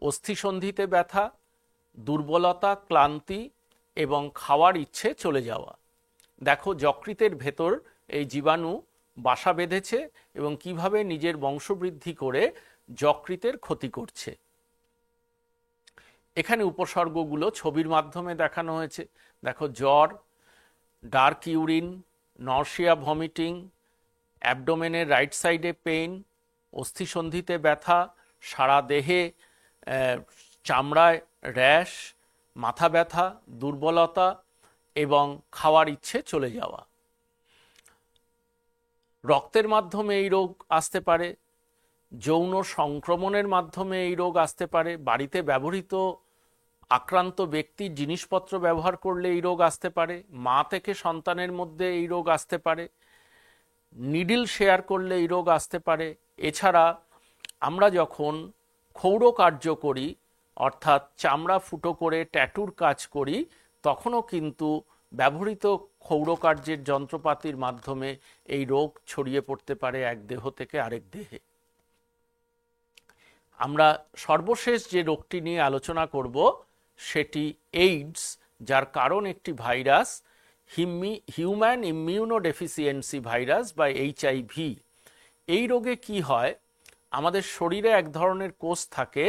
অস্থিসন্ধিতে ব্যথা, দুর্বলতা, ক্লান্তি এবং খাওয়ার ইচ্ছে চলে যাওয়া। দেখো যকৃতের ভেতর এই জীবাণু বাসা বেঁধেছে এবং কিভাবে নিজের বংশবৃদ্ধি করে যকৃতের ক্ষতি করছে। এখানে উপসর্গগুলো ছবির মাধ্যমে দেখানো হয়েছে। দেখো জ্বর, ডার্ক ইউরিন, নরসিয়া, ভমিটিং, অ্যাবডোমেনের রাইট সাইডে পেইন, অস্থিসন্ধিতে ব্যথা, সারা দেহে চামড়ায় র্যাশ, মাথা ব্যথা, দুর্বলতা এবং খাওয়ার ইচ্ছে চলে যাওয়া। রক্তের মাধ্যমে এই রোগ আসতে পারে, যৌন সংক্রমণের মাধ্যমে এই রোগ আসতে পারে, বাড়িতে ব্যবহৃত আক্রান্ত ব্যক্তির জিনিসপত্র ব্যবহার করলে এই রোগ আসতে পারে, মা থেকে সন্তানের মধ্যে এই রোগ আসতে পারে, নিডল শেয়ার করলে এই রোগ আসতে পারে। এছাড়া আমরা যখন ক্ষৌর কার্য করি, অর্থাৎ চামড়া ফুটো করে ট্যাটুর কাজ করি, তখনও কিন্তু ব্যবহৃত ক্ষৌর কার্যের যন্ত্রপাতির মাধ্যমে এই রোগ ছড়িয়ে পড়তে পারে এক দেহ থেকে আরেক দেহে। আমরা সর্বশেষ যে রোগটি নিয়ে আলোচনা করব সেটি এইডস, যার কারণ একটি ভাইরাস, হিউম্যান ইমিউনোডেফিসিয়েন্সি ভাইরাস বা HIV। এই রোগে কি হয়, আমাদের শরীরে এক ধরনের কোষ থাকে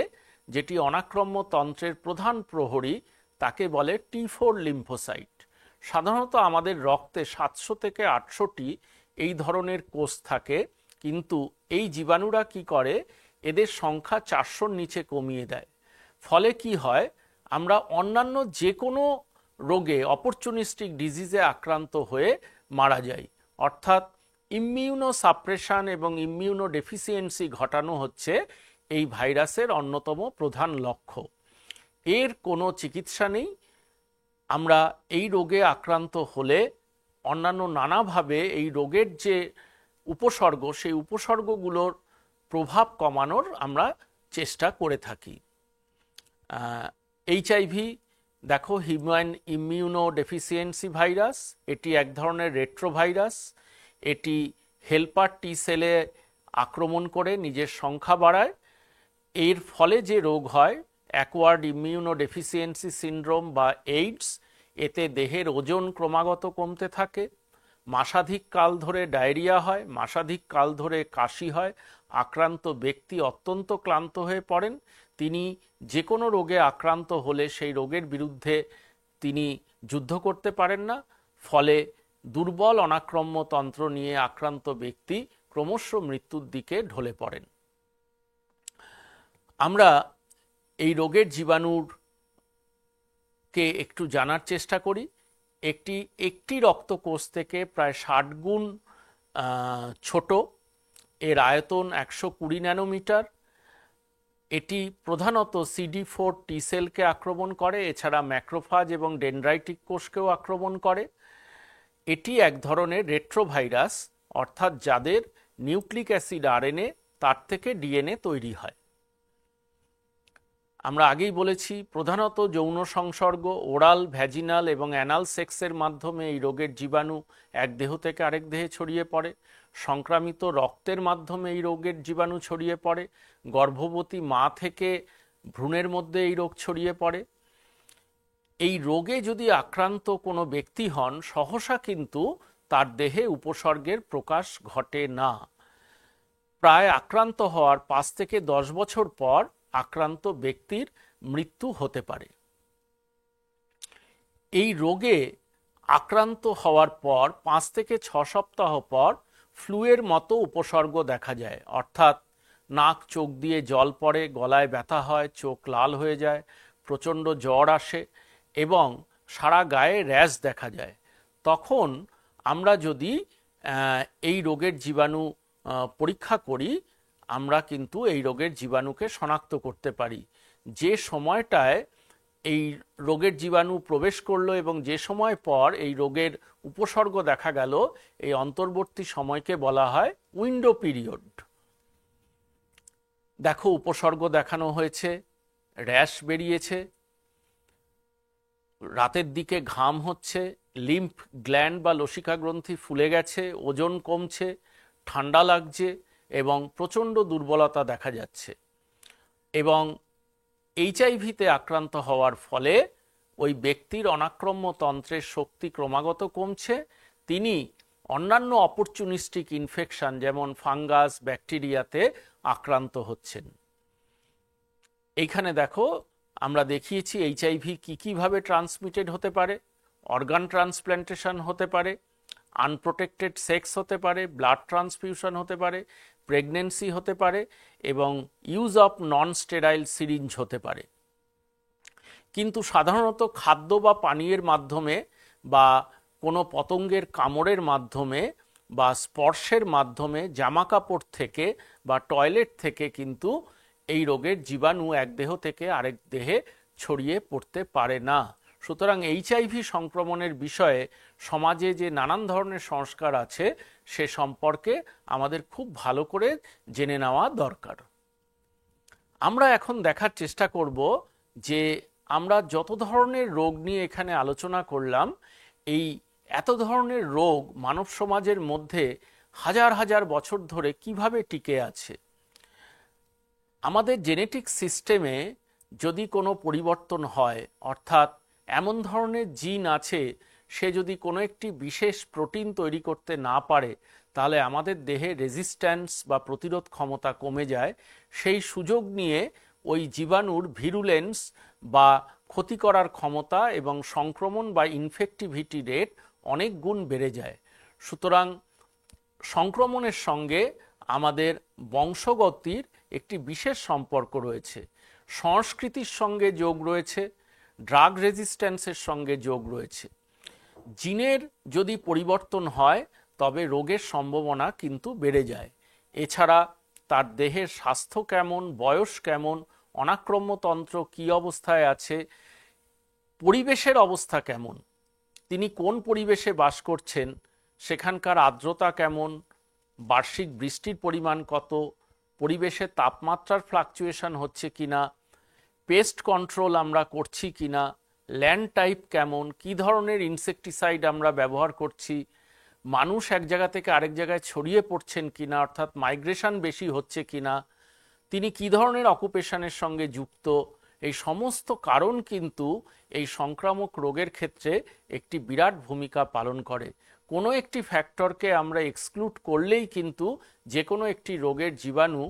যেটি অনাক্রম্য তন্ত্রের প্রধান প্রহরী, তাকে বলে T4 লিম্ফোসাইট। সাধারণত আমাদের রক্তে 700 থেকে 800টি এই ধরনের কোষ থাকে, কিন্তু এই জীবাণুরা কি করে, এদের সংখ্যা 400-র নিচে কমিয়ে দেয়। ফলে কি হয়, আমরা অন্যান্য যে কোনো রোগে, অপরচুনিস্টিক ডিজিজে আক্রান্ত হয়ে মারা যাই। অর্থাৎ ইমিউনো সাপ্রেশন এবং ইমিউনো ডেফিসিয়েন্সি ঘটানো হচ্ছে এই ভাইরাসের অন্যতম প্রধান লক্ষ্য। এর কোনো চিকিৎসা নেই। আমরা এই রোগে আক্রান্ত হলে অন্যান্য নানাভাবে এই রোগের যে উপসর্গ, সেই উপসর্গগুলোর প্রভাব কমানোর আমরা চেষ্টা করে থাকি। HIV দেখো, হিউম্যান ইমিউনো ডেফিসিয়েন্সি ভাইরাস, এটি এক ধরনের রেট্রোভাইরাস। এটি হেল্পার টি সেলে আক্রমণ করে নিজের সংখ্যা বাড়ায়। এর ফলে যে রোগ হয় অ্যাকোয়ার্ড ইমিউনো ডেফিসিয়েন্সি সিনড্রোম বা এইডস, এতে দেহের ওজন ক্রমাগত কমতে থাকে, মাসাধিক কাল ধরে ডায়রিয়া হয়, মাসাধিক কাল ধরে কাশি হয়, আক্রান্ত ব্যক্তি অত্যন্ত ক্লান্ত হয়ে পড়েন, তিনি যে কোনো রোগে আক্রান্ত হলে সেই রোগের বিরুদ্ধে তিনি যুদ্ধ করতে পারেন না, ফলে দুর্বল অনাক্রম্য তন্ত্র নিয়ে আক্রান্ত ব্যক্তি ক্রমশ মৃত্যুর দিকে ঢলে পড়েন। আমরা এই রোগের জীবাণুর কে একটু জানার চেষ্টা করি। একটি রক্তকোষ থেকে প্রায় 60 গুণ ছোট, এর আয়তন 120 ন্যানোমিটার। এটি প্রধানত CD4 টি সেলকে আক্রমণ করে, এছাড়া ম্যাক্রোফাজ এবং ডেনড্রাইটিক কোষকেও আক্রমণ করে। এটি এক ধরনের রেট্রোভাইরাস, অর্থাৎ যাদের নিউক্লিক অ্যাসিড আরএনএ তার থেকে ডিএনএ তৈরি হয়। আমরা আগেই বলেছি, প্রধানত যৌন সংসর্গ, ওরাল, ভ্যাজিনাল এবং অ্যানাল সেক্সের মাধ্যমে এই রোগের জীবাণু এক দেহ থেকে আরেক দেহে ছড়িয়ে পড়ে। সংক্রামিত রক্তের মাধ্যমে এই রোগের জীবাণু ছড়িয়ে পড়ে। গর্ভবতী মা থেকে ভ্রূণের মধ্যে এই রোগ ছড়িয়ে পড়ে। এই রোগে যদি আক্রান্ত কোনো ব্যক্তি হন, সহসা কিন্তু তার দেহে উপসর্গের প্রকাশ ঘটে না। প্রায় আক্রান্ত হওয়ার 5 থেকে 10 বছর পর আক্রান্ত ব্যক্তির মৃত্যু হতে পারে। এই রোগে আক্রান্ত হওয়ার পর 5 থেকে 6 সপ্তাহ পর ফ্লুয়ের মতো উপসর্গ দেখা যায়, অর্থাৎ নাক চোখ দিয়ে জল পড়ে, গলায় ব্যথা হয়, চোখ লাল হয়ে যায়, প্রচণ্ড জ্বর আসে এবং সারা গায়ে র্যাশ দেখা যায়। তখন আমরা যদি এই রোগের জীবাণু পরীক্ষা করি, আমরা কিন্তু এই রোগের জীবাণুকে শনাক্ত করতে পারি। যে সময়টায় এই রোগের জীবাণু প্রবেশ করলো এবং যে সময় পর এই রোগের উপসর্গ দেখা গেল, এই অন্তর্বর্তী সময়কে বলা হয় উইন্ডো পিরিয়ড। দেখো, উপসর্গ দেখানো হয়েছে, র্যাশ বেরিয়েছে, রাতের দিকে ঘাম হচ্ছে, লিম্ফ গ্ল্যান্ড বা লসিকা গ্রন্থি ফুলে গেছে, ওজন কমছে, ঠান্ডা লাগছে এবং প্রচণ্ড দুর্বলতা দেখা যাচ্ছে। এবং এইচআইভিতে আক্রান্ত হওয়ার ফলে ওই ব্যক্তির অনাক্রম্য তন্ত্রের শক্তি ক্রমাগত কমছে, তিনি অন্যান্য অপরচুনিস্টিক ইনফেকশন যেমন ফাঙ্গাস, ব্যাকটেরিয়াতে আক্রান্ত হচ্ছেন। এইখানে দেখো, আমরা দেখিয়েছি এইচআইভি কীভাবে ট্রান্সমিটেড হতে পারে। অর্গান ট্রান্সপ্ল্যান্টেশন হতে পারে, আনপ্রোটেক্টেড সেক্স হতে পারে, ব্লাড ট্রান্সফিউশন হতে পারে, প্রেগনেন্সি হতে পারে এবং use of non sterile syringe হতে পারে। কিন্তু সাধারণত খাদ্য বা পানীয়ের মাধ্যমে বা কোনো পতঙ্গের কামড়ের মাধ্যমে বা স্পর্শের মাধ্যমে, জামাকাপড় থেকে বা টয়লেট থেকে কিন্তু এই রোগের জীবাণু এক দেহ থেকে আরেক দেহে ছড়িয়ে পড়তে পারে না। সুতরাং এইচআইভি সংক্রমণের বিষয়ে সমাজে যে নানান ধরনের সংস্কার আছে সে সম্পর্কে আমাদের খুব ভালো করে জেনে নেওয়া দরকার। আমরা এখন দেখার চেষ্টা করব যে আমরা যত ধরনের রোগ নিয়ে এখানে আলোচনা করলাম, এই এত ধরনের রোগ মানব সমাজের মধ্যে হাজার হাজার বছর ধরে কিভাবে টিকে আছে। আমাদের জেনেটিক সিস্টেমে যদি কোনো পরিবর্তন হয়, অর্থাৎ এমন ধরনের জিন আছে সে যদি কোনো একটি বিশেষ প্রোটিন তৈরি করতে না পারে, তাহলে আমাদের দেহে রেজিস্ট্যান্স বা প্রতিরোধ ক্ষমতা কমে যায়। সেই সুযোগ নিয়ে ওই জীবাণুর ভিরুলেন্স বা ক্ষতি করার ক্ষমতা এবং সংক্রমণ বা ইনফেক্টিভিটি রেট অনেক গুণ বেড়ে যায়। সুতরাং সংক্রমণের সঙ্গে আমাদের বংশগতির একটি বিশেষ সম্পর্ক রয়েছে, সংস্কৃতির সঙ্গে যোগ রয়েছে, ড্রাগ রেজিস্ট্যান্সের সঙ্গে যোগ রয়েছে। জিনের যদি পরিবর্তন হয় তবে রোগের সম্ভাবনা কিন্তু বেড়ে যায়। এছাড়া তার দেহের স্বাস্থ্য কেমন, বয়স কেমন, অনাক্রম্যতন্ত্র কী অবস্থায় আছে, পরিবেশের অবস্থা কেমন, তিনি কোন পরিবেশে বাস করছেন, সেখানকার আর্দ্রতা কেমন, বার্ষিক বৃষ্টির পরিমাণ কত, পরিবেশের তাপমাত্রার ফ্লাকচুয়েশন হচ্ছে কিনা, পেস্ট কন্ট্রোল আমরা করছি কিনা, ল্যান্ড টাইপ কেমন, কি ধরনের ইনসেকটিসাইড আমরা ব্যবহার করছি, মানুষ এক জায়গা থেকে আরেক জায়গায় ছড়িয়ে পড়ছেন কিনা, অর্থাৎ মাইগ্রেশন বেশি হচ্ছে কিনা, তিনি কি ধরনের অকুপেশনের সঙ্গে যুক্ত, এই সমস্ত কারণ কিন্তু এই সংক্রামক রোগের ক্ষেত্রে একটি বিরাট ভূমিকা পালন করে। কোনো একটি ফ্যাক্টরকে আমরা এক্সক্লুড করলেই কিন্তু যে কোনো একটি রোগের জীবাণু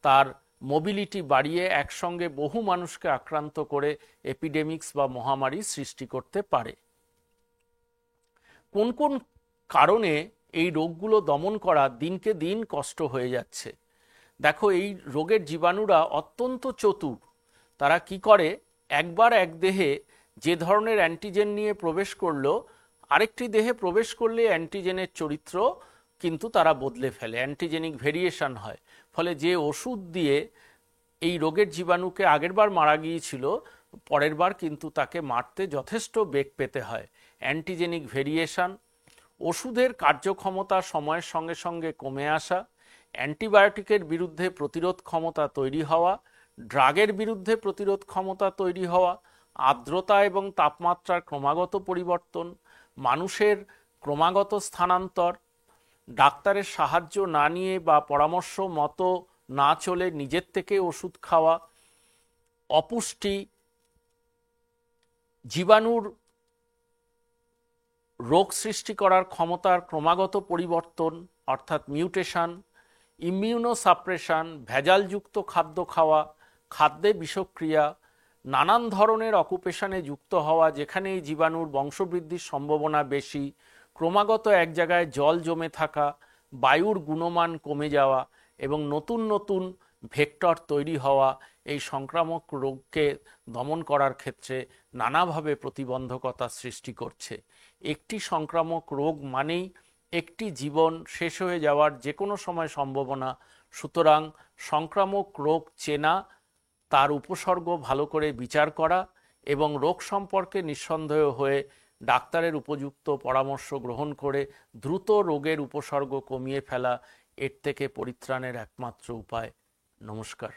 তার মোবিলিটি বাড়িয়ে একসঙ্গে বহু মানুষকে আক্রান্ত করে এপিডেমিক্স বা মহামারী সৃষ্টি করতে পারে। কোন কোন কারণে এই রোগগুলো দমন করা দিনকে দিন কষ্ট হয়ে যাচ্ছে? দেখো, এই রোগের জীবাণুরা অত্যন্ত চতুর। তারা কি করে, একবার এক দেহে যে ধরনের অ্যান্টিজেন নিয়ে প্রবেশ করলো, আরেকটি দেহে প্রবেশ করলে অ্যান্টিজেনের চরিত্র কিন্তু তারা বদলে ফেলে, অ্যান্টিজেনিক ভেরিয়েশন হয়। ফলে যে ওষুধ দিয়ে এই রোগের জীবাণুকে আগেরবার মারা গিয়েছিল, পরের বার কিন্তু তাকে মারতে যথেষ্ট বেগ পেতে হয়। অ্যান্টিজেনিক ভেরিয়েশন, ওষুধের কার্যক্ষমতা সময়ের সঙ্গে সঙ্গে কমে আসা, অ্যান্টিবায়োটিকের বিরুদ্ধে প্রতিরোধ ক্ষমতা তৈরি হওয়া, ড্রাগের বিরুদ্ধে প্রতিরোধ ক্ষমতা তৈরি হওয়া, আর্দ্রতা এবং তাপমাত্রার ক্রমাগত পরিবর্তন, মানুষের ক্রমাগত স্থানান্তর, ডাক্তারের সাহায্য না নিয়ে বা পরামর্শ মতো না চলে নিজের থেকে ওষুধ খাওয়া, অপুষ্টি, জীবাণুর রোগ সৃষ্টি করার ক্ষমতার ক্রমাগত পরিবর্তন অর্থাৎ মিউটেশন, ইমিউনোসাপ্রেশন, ভেজালযুক্ত খাদ্য খাওয়া, খাদ্যে বিষক্রিয়া, নানান ধরনের অকুপেশনে যুক্ত হওয়া যেখানে এই জীবাণুর বংশবৃদ্ধির সম্ভাবনা বেশি, ক্রমাগত এক জায়গায় জল জমে থাকা, বায়ুর গুণমান কমে যাওয়া এবং নতুন নতুন ভেক্টর তৈরি হওয়া এই সংক্রামক রোগকে দমন করার ক্ষেত্রে নানাভাবে প্রতিবন্ধকতা সৃষ্টি করছে। একটি সংক্রামক রোগ মানেই একটি জীবন শেষ হয়ে যাওয়ার যে কোনো সময় সম্ভাবনা। সুতরাং সংক্রামক রোগ চেনা, তার উপসর্গ ভালো করে বিচার করা এবং রোগ সম্পর্কে নিঃসন্দেহ হয়ে ডাক্তারের উপযুক্ত পরামর্শ গ্রহণ করে দ্রুত রোগের উপসর্গ কমিয়ে ফেলা এর থেকে পরিত্রাণের একমাত্র উপায়। নমস্কার।